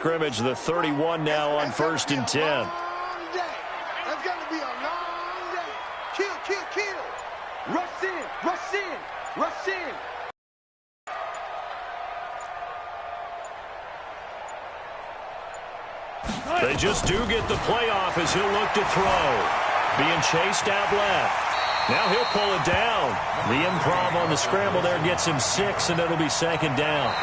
Scrimmage, the 31 now on 1st and 10. That's going to be a long day. Kill, kill, kill. Rush in, rush in, rush in. They just do get the playoff as he'll look to throw. Being chased out left. Now he'll pull it down. The improv on the scramble there gets him 6, and it'll be 2nd down.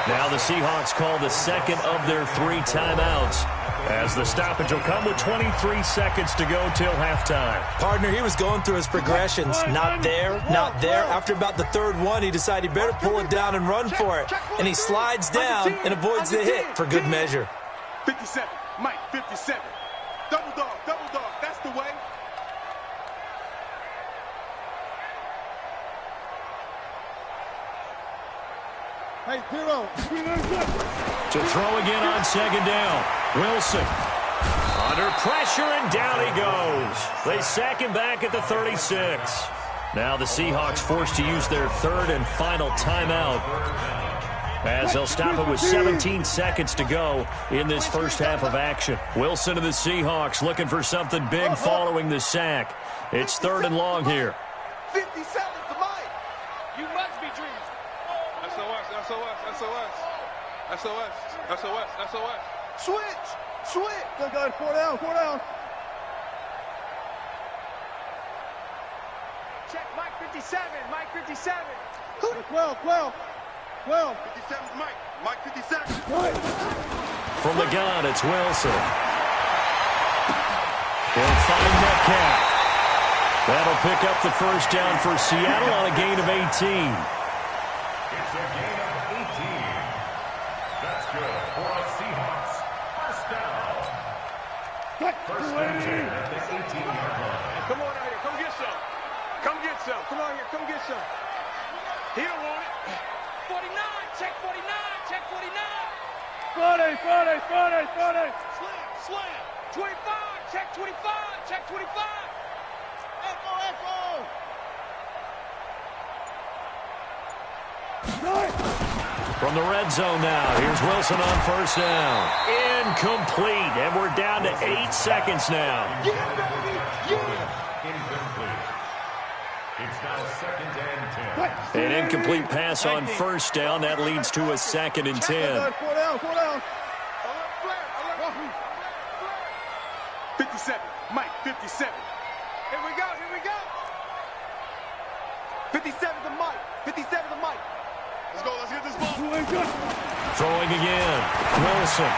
Now the Seahawks call the second of their 3 timeouts, as the stoppage will come with 23 seconds to go till halftime. Partner, he was going through his progressions. Not there, not there. After about the 3rd one, he decided he better pull it down and run for it. And he slides down and avoids the hit for good measure. 57, Mike, 57. Double dog, that's the way. Hey, Hero. To throw again on 2nd down. Wilson. Under pressure, and down he goes. They sack him back at the 36. Now the Seahawks forced to use their 3rd and final timeout, as they'll stop it with 17 seconds to go in this first half of action. Wilson and the Seahawks looking for something big following the sack. It's 3rd and long here. 57 to Mike. You must be dreaming. SOS. Switch. Good guys, 4 down. Check Mike 57. 12. 57's Mike 57. From the gun, it's Wilson. He'll find Metcalf. That'll pick up the 1st down for Seattle on a gain of 18. It's a gain of 18. That's good for our Seahawks. 1st down. 1st and 10 at the 18-yard line. Come on out here. Come get some. Come on here. Come get some. He don't want it. 49. Check 49. 40. Slam. 25. Check 25. Echo. From the red zone now, here's Wilson on 1st down. Incomplete, and we're down to 8 seconds now. Yeah, baby. Incomplete. It's now 2nd and 10. An incomplete pass on 1st down. That leads to a 2nd and 10. 57. Mike, 57. Here we go. 57 to Mike. Let's get this ball. Throwing again. Wilson.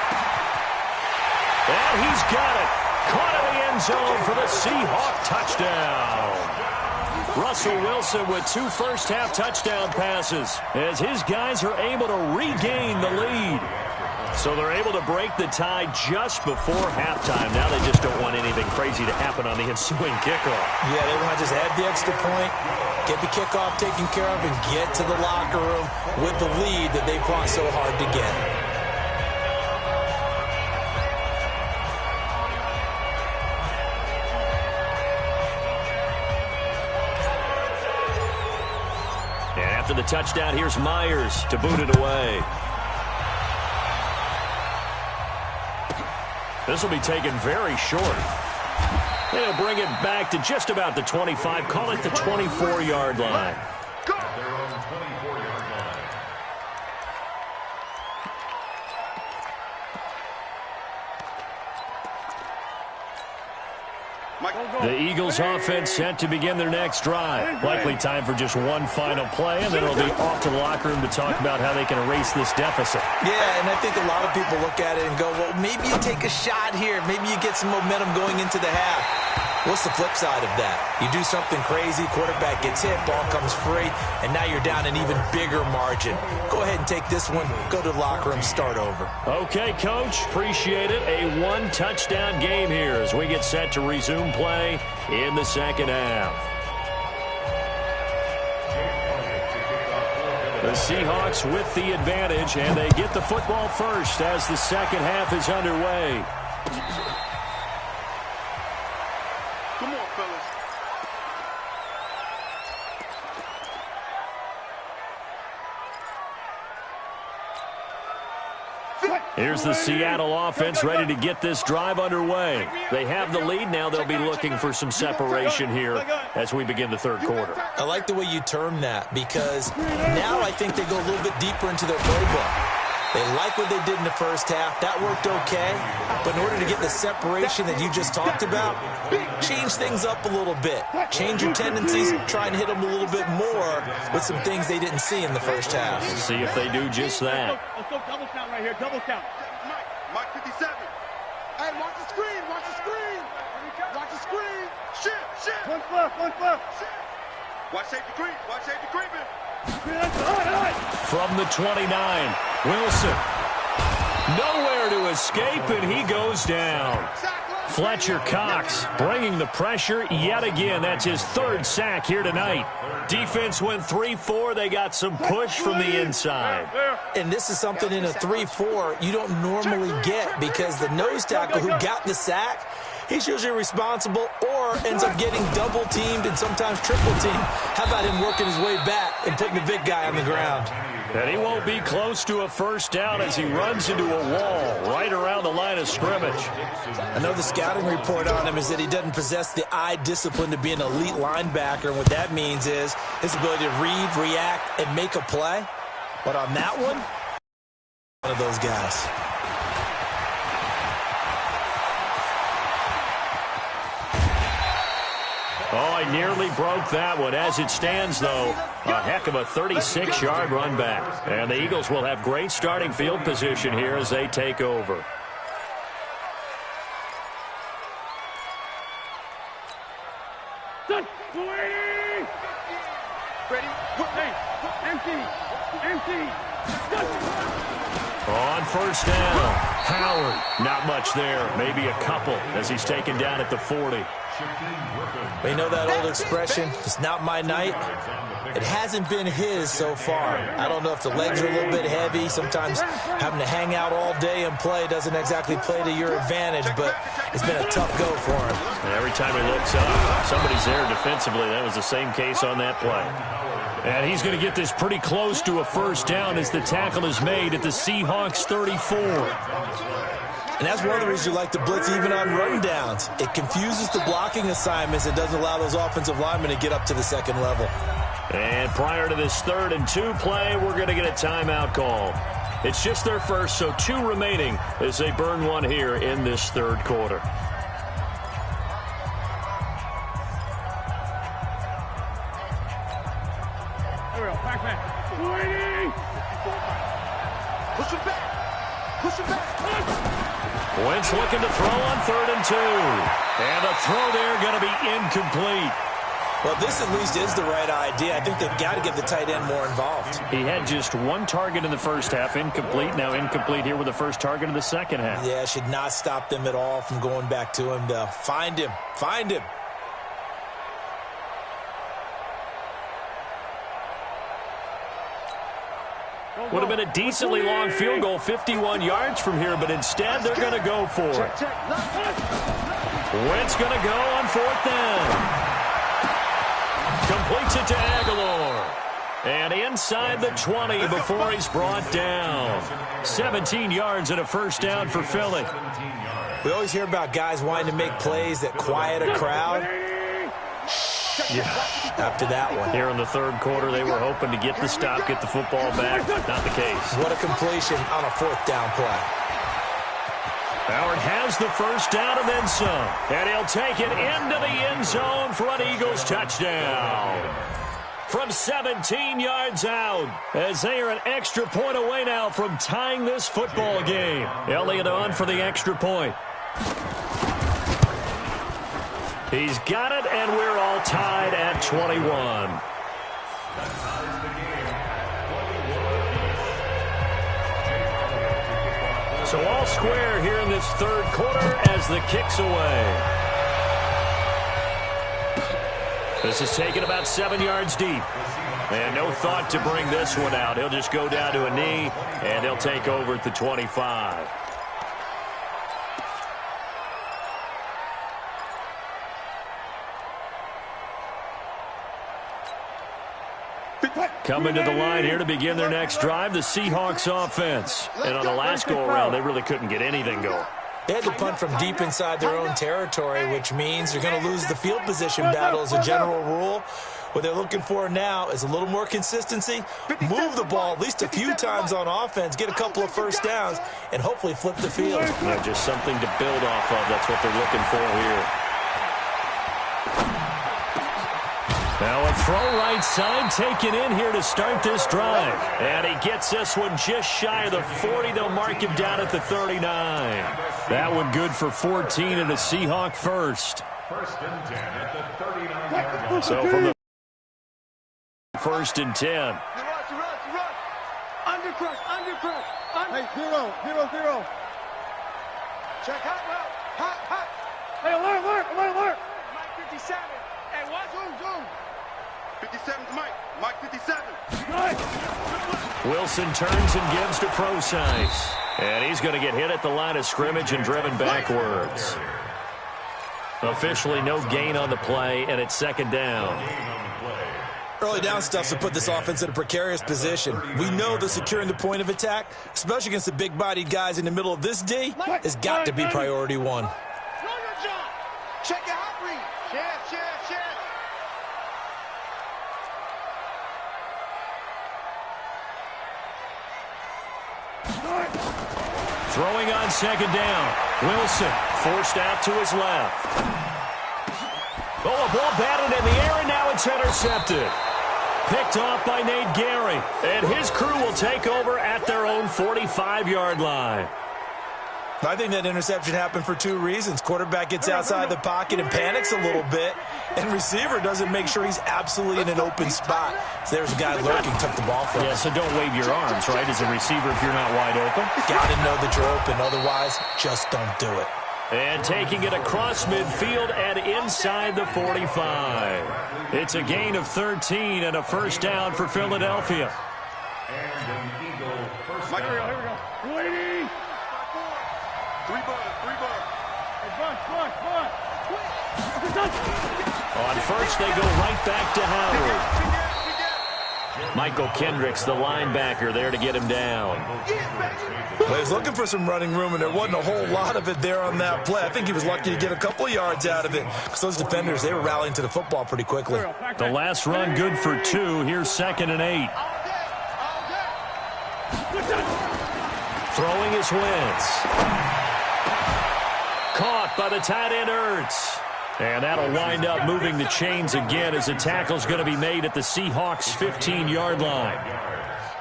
And he's got it. Caught in the end zone for the Seahawk touchdown. Russell Wilson with 2 first-half touchdown passes, as his guys are able to regain the lead. So they're able to break the tie just before halftime. Now they just don't want anything crazy to happen on the ensuing kickoff. Yeah, they want to just add the extra point, get the kickoff taken care of, and get to the locker room with the lead that they fought so hard to get. And after the touchdown, here's Myers to boot it away. This will be taken very short. They'll bring it back to just about the 25. Call it the 24-yard line. At their own 24-yard line. The Eagles offense set to begin their next drive. Likely time for just one final play, and then it'll be off to the locker room to talk about how they can erase this deficit. Yeah, and I think a lot of people look at it and go, well, maybe you take a shot here. Maybe you get some momentum going into the half. What's the flip side of that? You do something crazy, quarterback gets hit, ball comes free, and now you're down an even bigger margin. Go ahead and take this one, go to the locker room, start over. Okay, Coach, appreciate it. A one-touchdown game here as we get set to resume play in the second half. The Seahawks with the advantage, and they get the football first as the second half is underway. Come on, fellas. Here's the Seattle offense ready to get this drive underway. They have the lead now. They'll be looking for some separation here as we begin the third quarter. I like the way you term that because now I think they go a little bit deeper into their playbook. They like what they did in the first half. That worked okay. But in order to get the separation that you just talked about, change things up a little bit. Change your tendencies, try and hit them a little bit more with some things they didn't see in the first half. We'll see if they do just that. Let's go double count right here, double count. Mike 57. Hey, watch the screen, watch the screen. Watch the screen. Shit. One left. Watch safety creep, creeping. From the 29, Wilson. Nowhere to escape, and he goes down. Fletcher Cox bringing the pressure yet again. That's his third sack here tonight. Defense went 3-4. They got some push from the inside. And this is something in a 3-4 you don't normally get because the nose tackle who got the sack, he's usually responsible or ends up getting double-teamed and sometimes triple-teamed. How about him working his way back and putting the big guy on the ground? And he won't be close to a first down as he runs into a wall right around the line of scrimmage. I know the scouting report on him is that he doesn't possess the eye discipline to be an elite linebacker, and what that means is his ability to read, react, and make a play. But on that one of those guys. Oh, I nearly broke that one. As it stands, though, a heck of a 36-yard run back. And the Eagles will have great starting field position here as they take over. On first down, Howard, not much there, maybe a couple as he's taken down at the 40. You know that old expression, it's not my night? It hasn't been his so far. I don't know if the legs are a little bit heavy. Sometimes having to hang out all day and play doesn't exactly play to your advantage, but it's been a tough go for him. And every time he looks up, somebody's there defensively. That was the same case on that play. And he's going to get this pretty close to a first down as the tackle is made at the Seahawks 34. And that's one of the reasons you like to blitz even on rundowns. It confuses the blocking assignments and doesn't allow those offensive linemen to get up to the second level. And prior to this 3rd and 2 play, we're going to get a timeout call. It's just their first, so 2 remaining as they burn one here in this 3rd quarter. Wentz looking to throw on 3rd and 2. And a throw there going to be incomplete. Well, this at least is the right idea. I think they've got to get the tight end more involved. He had just 1 target in the first half, incomplete. Now incomplete here with the first target in the second half. Yeah, should not stop them at all from going back to him, though. Find him. Find him. Would have been a decently long field goal, 51 yards from here, but instead they're going to go for it. Wentz going to go on 4th down. Completes it to Aguilar. And inside the 20 before he's brought down. 17 yards and a first down for Philly. We always hear about guys wanting to make plays that quiet a crowd. Yeah, after that one. Here in the 3rd quarter, they were hoping to get the stop, get the football back. Not the case. What a completion on a 4th down play. Howard has the first down and then some. And he'll take it into the end zone for an Eagles touchdown. From 17 yards out, as they are an extra point away now from tying this football game. Elliott on for the extra point. He's got it, and we're all tied at 21. So all square here in this 3rd quarter as the kick's away. This is taken about 7 yards deep. And no thought to bring this one out. He'll just go down to a knee, and they'll take over at the 25. Coming to the line here to begin their next drive, the Seahawks offense. And on the last go-around, they really couldn't get anything going. They had to punt from deep inside their own territory, which means you're going to lose the field position battle as a general rule. What they're looking for now is a little more consistency, move the ball at least a few times on offense, get a couple of first downs, and hopefully flip the field. Yeah, just something to build off of. That's what they're looking for here. Now a throw right side taken in here to start this drive. And he gets this one just shy of the 40. They'll mark him down at the 39. That one good for 14 and a Seahawk first. First and 10 at the 39-yard line. So from the first and 10. Rush. Undercrush. Hey, zero. Check hot route. Hot. Hey, alert. Mike 57. Hey, what? Zoom. 57's Mike 57. Wilson turns and gives to Procise. And he's going to get hit at the line of scrimmage and driven backwards. Officially no gain on the play, and it's second down. Early down stuff to put this offense in a precarious position. We know that securing the point of attack, especially against the big-bodied guys in the middle of this D, has got to be priority one. Check your hot read. Chef. Throwing on second down. Wilson forced out to his left. Oh, a ball batted in the air, and now it's intercepted. Picked off by Nate Gary. And his crew will take over at their own 45-yard line. I think that interception happened for two reasons. Quarterback gets outside the pocket and panics a little bit, and receiver doesn't make sure he's absolutely in an open spot. So there's a guy lurking, took the ball from him. Yeah, so don't wave your arms, right, as a receiver if you're not wide open. Got to know that you're open. Otherwise, just don't do it. And taking it across midfield and inside the 45. It's a gain of 13 and a first down for Philadelphia. And an Eagle first down. Here we go. 280. 3 bars. On first, they go right back to Howard. Michael Kendricks, the linebacker, there to get him down. Well, he was looking for some running room, and there wasn't a whole lot of it there on that play. I think he was lucky to get a couple of yards out of it, because those defenders, they were rallying to the football pretty quickly. The last run good for 2. Here's 2nd and 8. Throwing is Wentz. Caught by the tight end Ertz. And that'll wind up moving the chains again as the tackle's going to be made at the Seahawks' 15-yard line.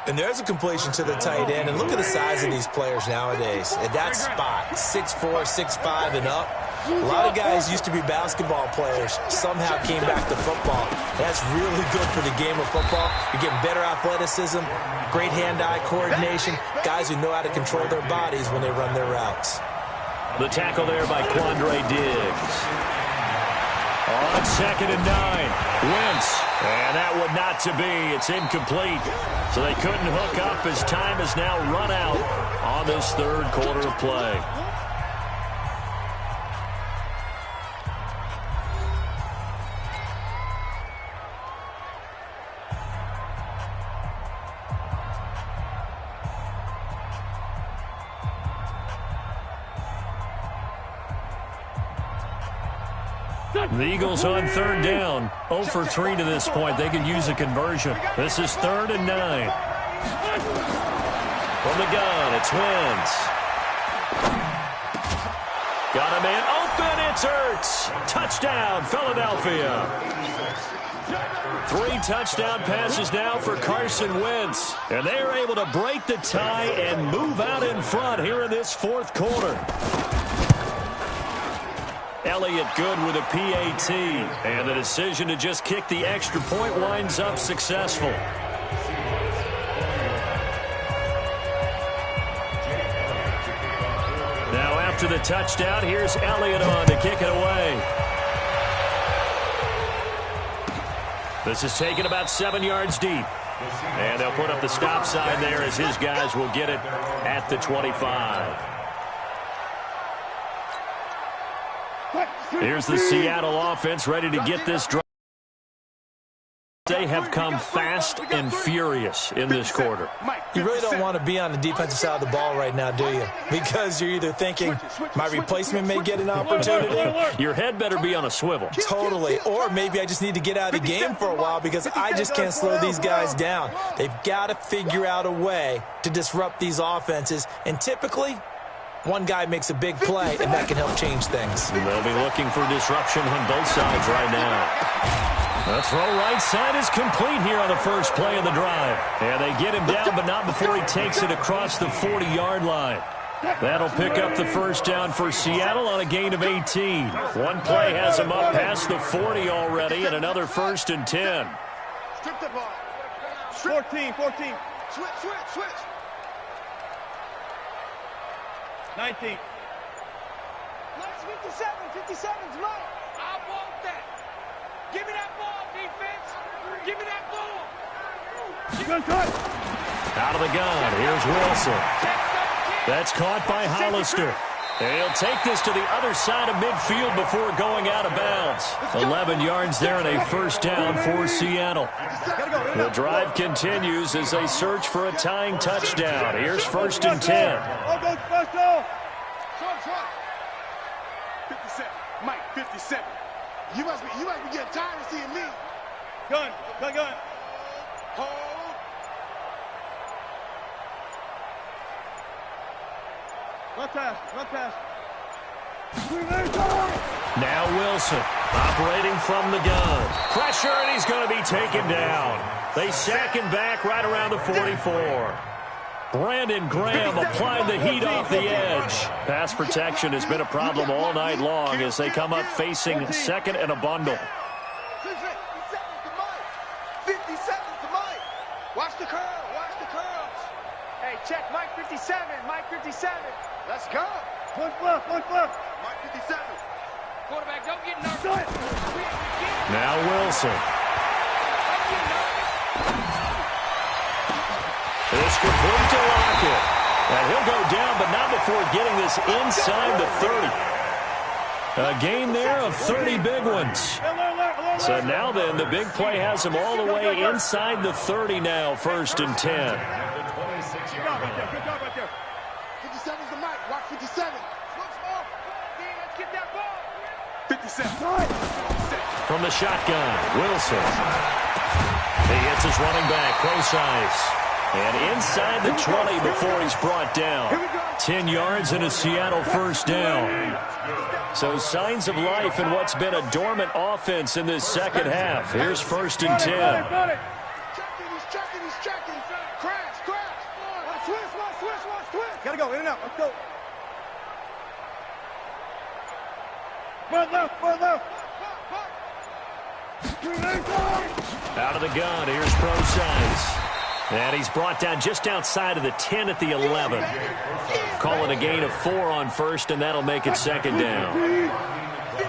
And there's a completion to the tight end. And look at the size of these players nowadays. At that spot, 6'4", 6'5", and up. A lot of guys used to be basketball players. Somehow came back to football. That's really good for the game of football. You're getting better athleticism, great hand-eye coordination, guys who know how to control their bodies when they run their routes. The tackle there by Quandre Diggs. On 2nd and 9, Wentz. And that one not to be. It's incomplete. So they couldn't hook up as time has now run out on this third quarter of play. The Eagles on 3rd down. 0 for 3 to this point. They could use a conversion. This is 3rd and 9. From the gun, it's Wentz. Got a man open. It's Ertz. Touchdown, Philadelphia. 3 touchdown passes now for Carson Wentz. And they are able to break the tie and move out in front here in this 4th quarter. Elliott good with a PAT, and the decision to just kick the extra point winds up successful. Now after the touchdown, here's Elliott on to kick it away. This is taken about 7 yards deep. And they'll put up the stop sign there as his guys will get it at the 25. Here's the Seattle offense ready to get this drive. They have have come fast and furious in this quarter. You really don't want to be on the defensive side of the ball right now, do you? Because you're either thinking, my replacement may get an opportunity. Your head better be on a swivel. Totally. Or maybe I just need to get out of the game for a while because I just can't slow these guys down. They've got to figure out a way to disrupt these offenses. And typically, one guy makes a big play, and that can help change things. They'll be looking for disruption on both sides right now. The throw right side is complete here on the first play of the drive. And they get him down, but not before he takes it across the 40-yard line. That'll pick up the first down for Seattle on a gain of 18. One play has him up past the 40 already, and another 1st and 10. Strip the ball. 14. Switch. 19. Nice 57's mine. I want that. Give me that ball, defense. Give me that ball. Gun cut. Out of the gun. Here's Wilson. That's caught by Hollister. He'll take this to the other side of midfield before going out of bounds. 11 yards there and a first down for Seattle. The drive continues as they search for a tying touchdown. Here's 1st and 10. 57. Mike, 57. You must be getting tired of seeing me. Gun. Hold. Run pass. Now Wilson operating from the gun. Pressure, and he's going to be taken down. They sack him back right around the 44. Brandon Graham applying the heat off the edge. Pass protection has been a problem all night long as they come up facing second and a bundle. 57's to Mike. Watch the curls. Hey, check Mike 57. Let's go. One flip. Mike 57. Quarterback, don't get nervous. Now Wilson. This could prove to lock it. And he'll go down, but not before getting this inside the 30. A gain there of 30 big ones. So now then, the big play has him all the way inside the 30 now, 1st and 10. Good job right there. 57's to Mike. Watch 57. Let's get that ball. 57. From the shotgun, Wilson. He hits his running back, Procise. And inside the 20 before he's brought down. 10 yards and a Seattle first down. So signs of life in what's been a dormant offense in this second half. Here's 1st and 10. He's checking. Crash. Switch. Gotta go, in and out. Let's go. Front left. Out of the gun, here's Procise. And he's brought down just outside of the 10 at the 11. Call it a gain of 4 on 1st, and that'll make it 2nd down. 57's to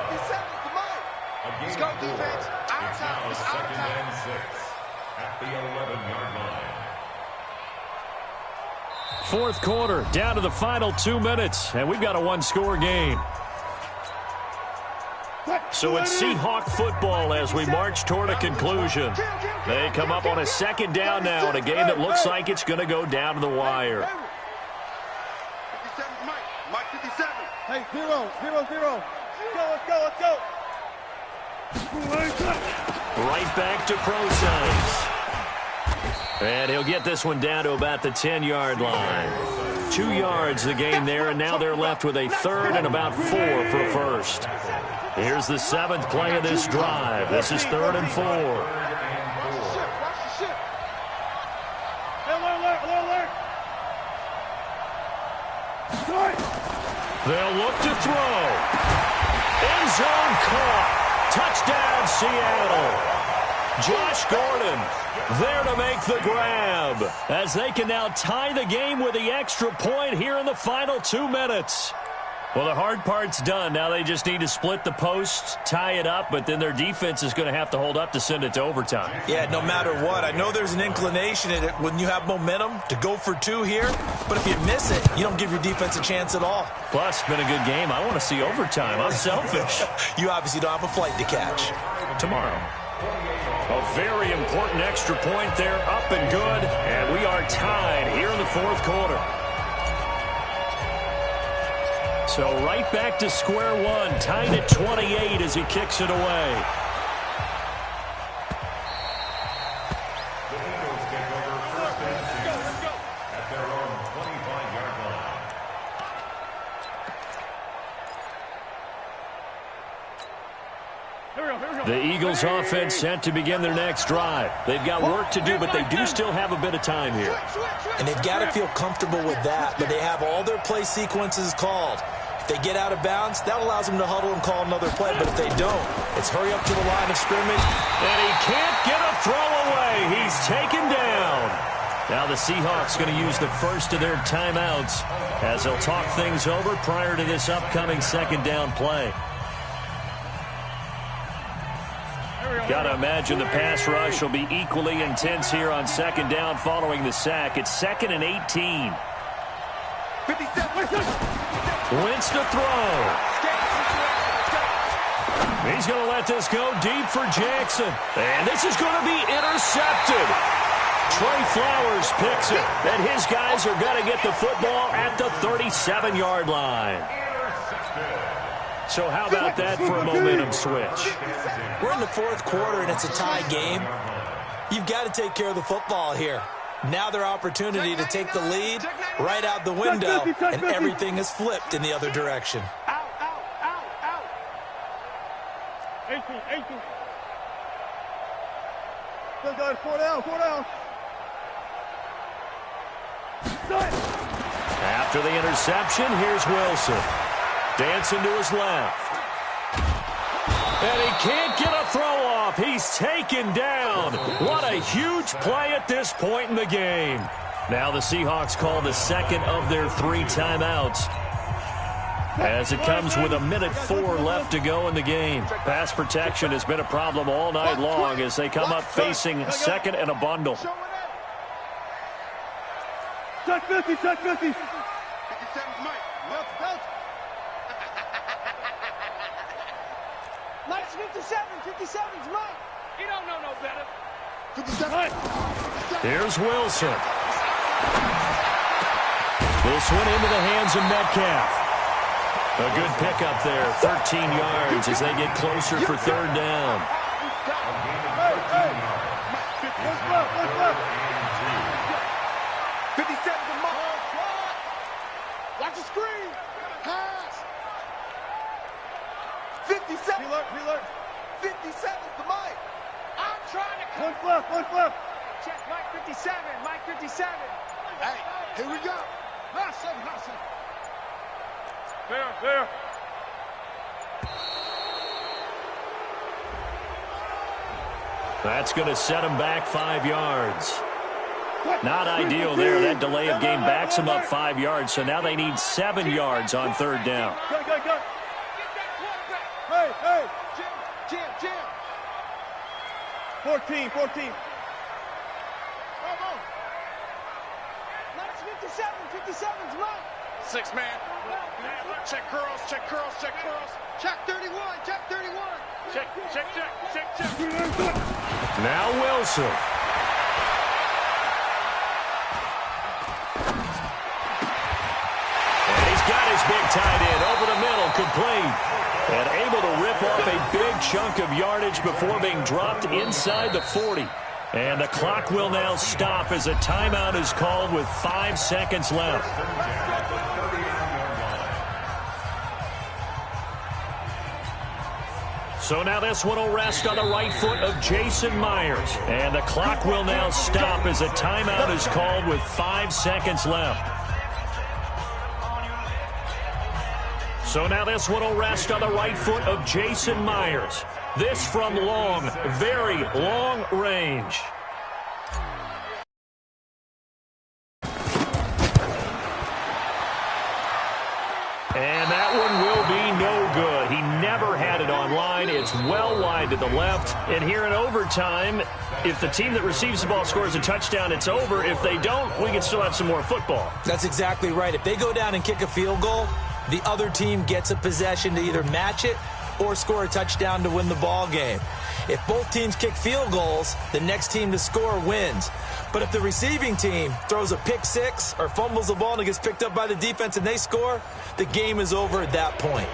Mike. Let's go, defense. Now 2nd and 6 at the 11-yard line. 4th quarter, down to the final 2 minutes, and we've got a 1-score game. So it's Seahawk football as we march toward a conclusion. They come up on a 2nd down now in a game that looks like it's going to go down to the wire. 57's Mike. Mike 57. Hey, 0. Let's go. Right back to Procise. And he'll get this one down to about the 10-yard line. 2 yards the gain there, and now they're left with a 3rd and about 4 for a first. Here's the 7th play of this drive. This is 3rd and 4. Alert. They'll look to throw. End zone caught. Touchdown, Seattle. Josh Gordon there to make the grab as they can now tie the game with the extra point here in the final 2 minutes. Well, the hard part's done. Now they just need to split the post, tie it up, but then their defense is going to have to hold up to send it to overtime. Yeah, no matter what. I know there's an inclination in it when you have momentum to go for 2 here, but if you miss it, you don't give your defense a chance at all. Plus, it's been a good game. I want to see overtime. I'm selfish. You obviously don't have a flight to catch. Tomorrow. A very important extra point there, up and good, and we are tied here in the fourth quarter. So right back to square one, tied at 28 as he kicks it away. The Eagles take over first and 10 at their own 25-yard line. The Eagles offense set to begin their next drive. They've got work to do, but they do still have a bit of time here. And they've got to feel comfortable with that, but they have all their play sequences called. If they get out of bounds, that allows them to huddle and call another play, but if they don't, it's hurry up to the line of scrimmage. And he can't get a throw away. He's taken down. Now the Seahawks going to use the first of their timeouts as they'll talk things over prior to this upcoming second down play. Got to imagine the pass rush will be equally intense here on second down following the sack. It's 2nd and 18. 57. Wentz to throw. He's going to let this go deep for Jackson. And this is going to be intercepted. Trey Flowers picks it. And his guys are going to get the football at the 37-yard line. So how about that for a momentum switch? We're in the fourth quarter, and it's a tie game. You've got to take care of the football here. Now their opportunity to take the lead right out the window, and everything is flipped in the other direction. Out, out, out, out. 18. Still got 4 down. After the interception, here's Wilson. Dancing to his left. And he can't get a throw off. He's taken down. What a huge play at this point in the game. Now the Seahawks call the second of their 3 timeouts as it comes with 1:04 left to go in the game. Pass protection has been a problem all night long as they come up facing second and a bundle. Check 50. 57's Mike. Bounce. Mike's 57. 57's Mike. You don't know no better. 57. Here's Wilson. This one into the hands of Metcalf. A good pickup there, 13 yards as they get closer for third down. Hey. 57's a Mike. Watch the screen. Pass. 57. Reload. 57's the Mike. I'm trying to... One flip. Check Mike 57. Mike 57. Hey, here we go. Last seven. Fair. That's going to set him back 5 yards. Not ideal there. That delay of game backs them up 5 yards, so now they need 7 yards on third down. Go. Get that quarterback. Hey. Jim. 14. Mike's 57. 57's Mike. 6 man. Check curls. Check 31. Check 31. Check. Now Wilson. And he's got his big tight end over the middle, complete. And able to rip off a big chunk of yardage before being dropped inside the 40. And the clock will now stop as a timeout is called with 5 seconds left. So now this one will rest on the right foot of Jason Myers. And the clock will now stop as a timeout is called with 5 seconds left. So now this one will rest on the right foot of Jason Myers. This from long, very long range. And that one will be no good. He never had it on line. It's well wide to the left. And here in overtime, if the team that receives the ball scores a touchdown, it's over. If they don't, we can still have some more football. That's exactly right. If they go down and kick a field goal, the other team gets a possession to either match it or score a touchdown to win the ball game. If both teams kick field goals, the next team to score wins. But if the receiving team throws a pick six or fumbles the ball and it gets picked up by the defense and they score, the game is over at that point.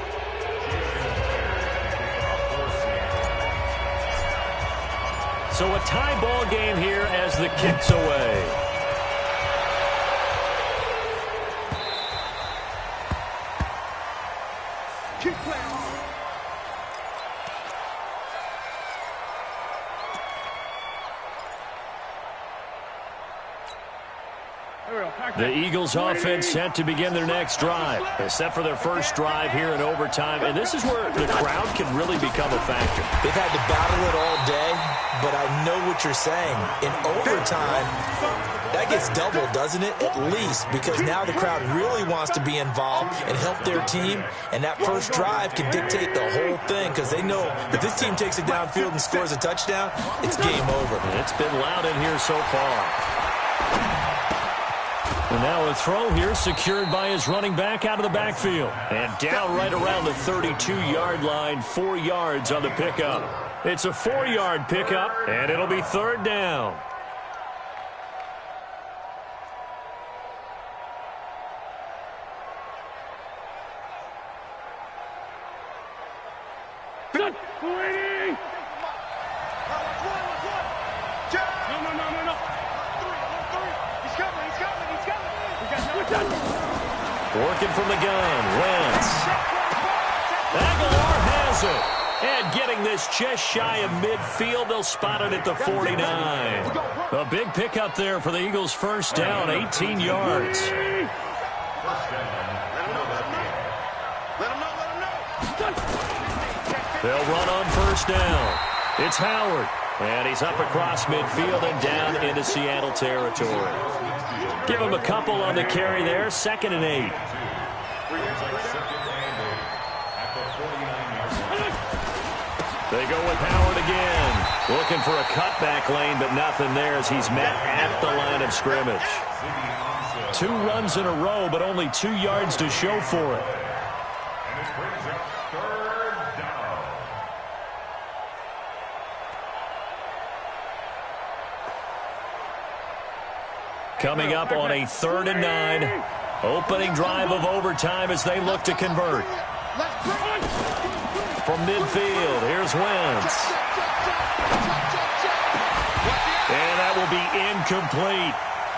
So a tie ball game here as the kick's away. The Eagles offense set to begin their next drive. They're set for their first drive here in overtime, and this is where the crowd can really become a factor. They've had to battle it all day, but I know what you're saying. In overtime, that gets doubled, doesn't it? At least, because now the crowd really wants to be involved and help their team, and that first drive can dictate the whole thing because they know if this team takes it downfield and scores a touchdown, it's game over. It's been loud in here so far. And now a throw here secured by his running back out of the backfield. And down right around the 32-yard line, 4 yards on the pickup. It's a 4-yard pickup, and it'll be third down. Working from the gun, Wentz. Aguilar has it. And getting this just shy of midfield, they'll spot it at the 49. A big pickup there for the Eagles' first down, 18 yards. They'll run on first down. It's Howard. And he's up across midfield and down into Seattle territory. Give him a couple on the carry there. 2nd and 8. They go with Howard again. Looking for a cutback lane, but nothing there as he's met at the line of scrimmage. 2 runs in a row, but only 2 yards to show for it. Coming up on a 3rd and 9. Opening drive of overtime as they look to convert. From midfield, here's Wentz. And that will be incomplete.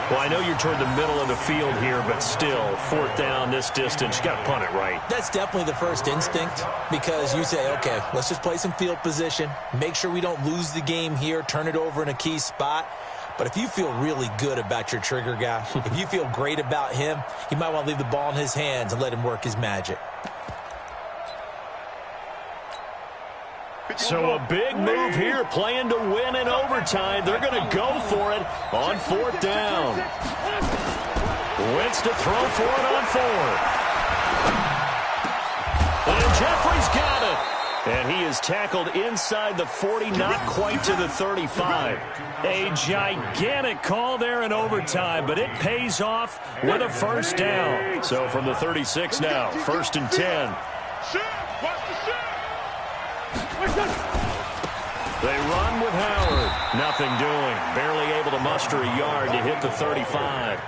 Well, I know you're toward the middle of the field here, but still, 4th down this distance. You got to punt it right. That's definitely the first instinct because you say, okay, let's just play some field position. Make sure we don't lose the game here. Turn it over in a key spot. But if you feel really good about your trigger guy, if you feel great about him, you might want to leave the ball in his hands and let him work his magic. So a big move here, playing to win in overtime. They're going to go for it on 4th down. Wentz to throw for it on 4th. And Jeffrey's got it. And he is tackled inside the 40, not quite to the 35. A gigantic call there in overtime, but it pays off with a first down. So from the 36 now, 1st and 10. They run with Howard. Nothing doing. Barely able to muster a yard to hit the 35.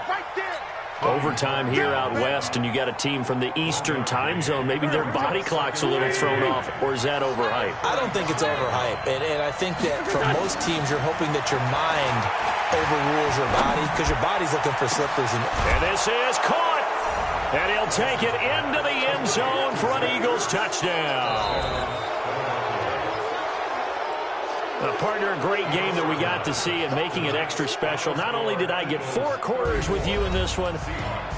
Overtime here out west, and you got a team from the Eastern time zone. Maybe their body clock's a little thrown off, or is that overhyped? I don't think it's overhyped, and I think that for most teams, you're hoping that your mind overrules your body because your body's looking for slippers. And this is caught, and he'll take it into the end zone for an Eagles touchdown. Partner, a great game that we got to see and making it extra special. Not only did I get 4 quarters with you in this one,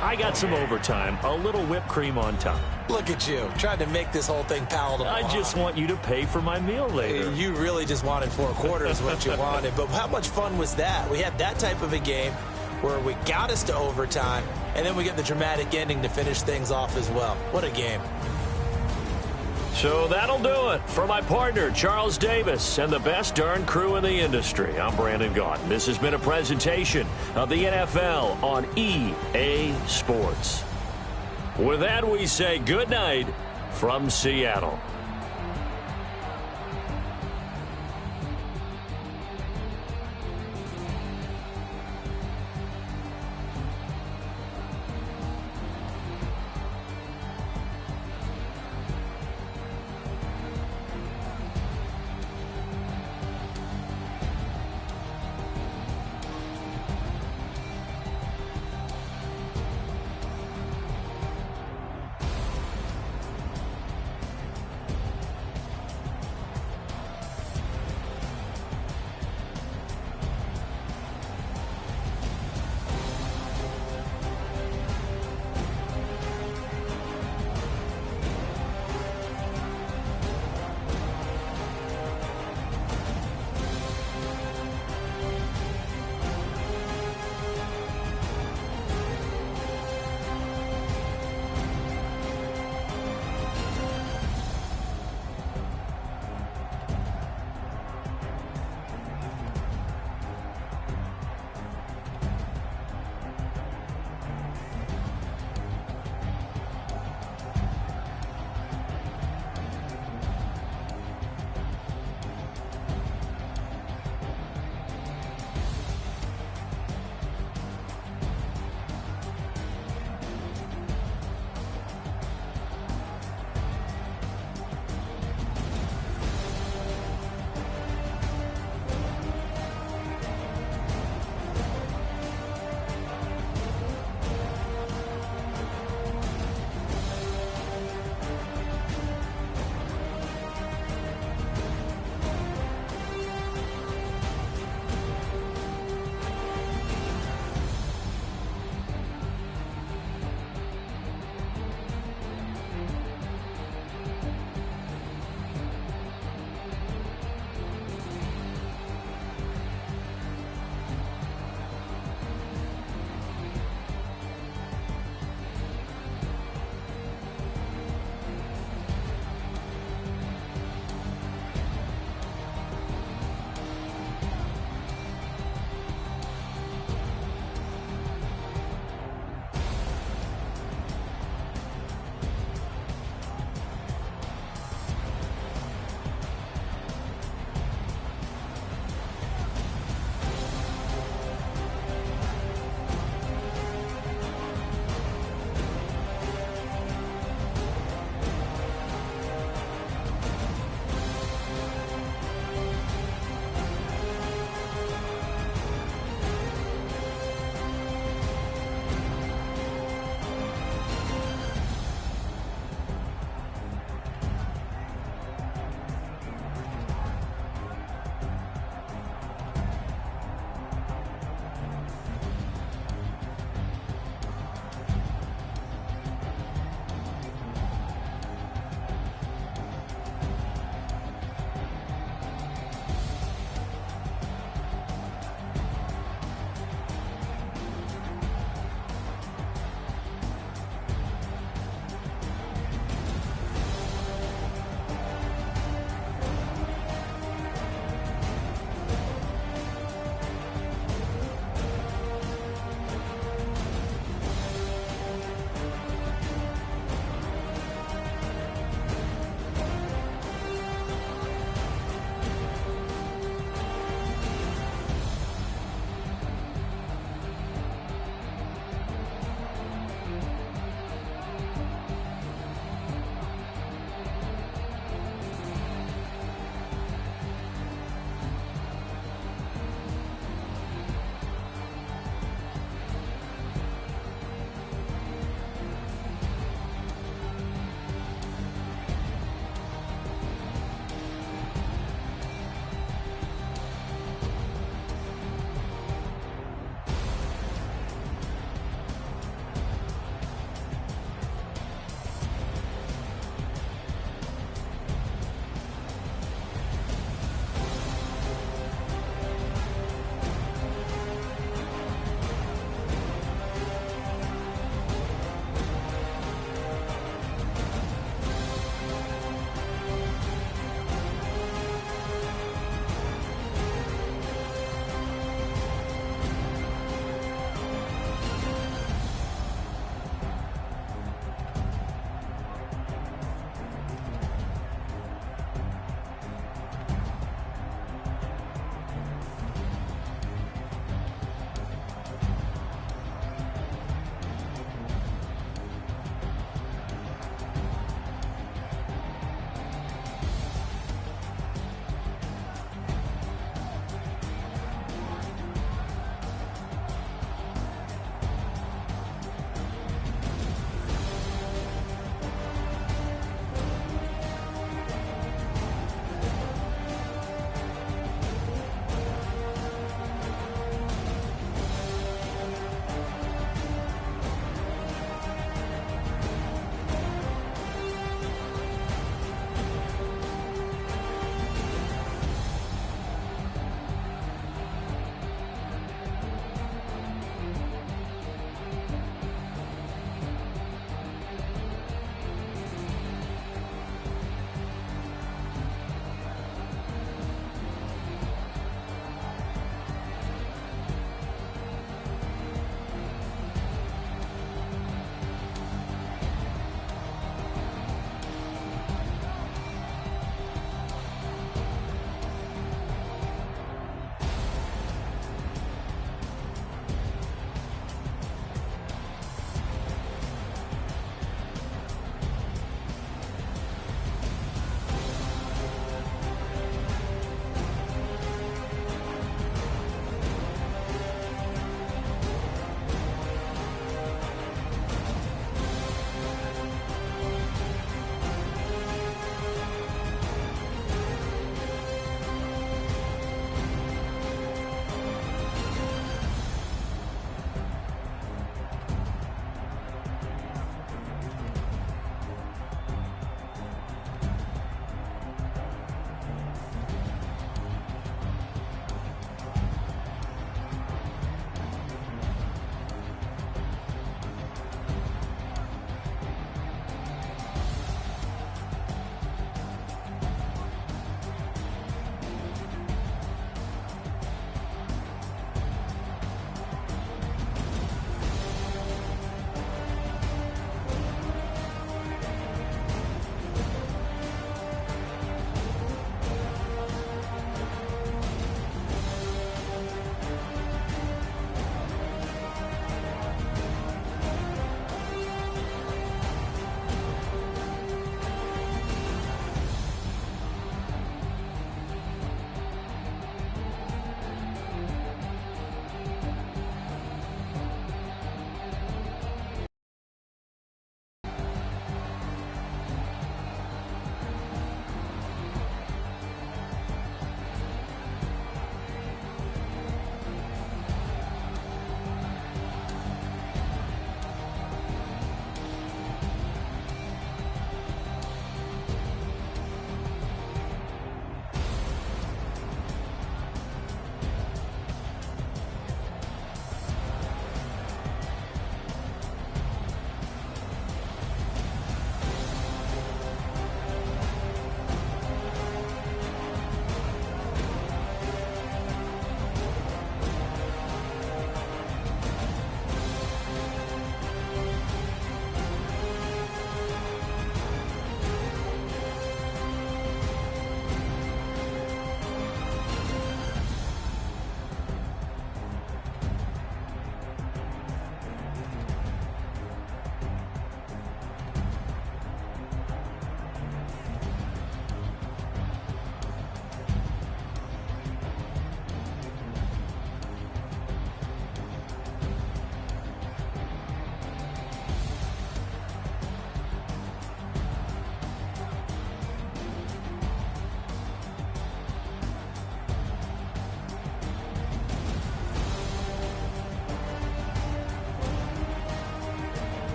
I got some overtime, a little whipped cream on top. Look at you, trying to make this whole thing palatable. I just want you to pay for my meal later. You really just wanted 4 quarters what you wanted, but how much fun was that? We had that type of a game where we got us to overtime, and then we get the dramatic ending to finish things off as well. What a game. So that'll do it for my partner, Charles Davis, and the best darn crew in the industry. I'm Brandon Gaudin. This has been a presentation of the NFL on EA Sports. With that, we say good night from Seattle.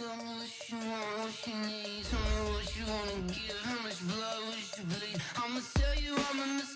Tell me what you want, what you need. Tell me what you wanna give. How much blood would you bleed? I'ma tell you I'm a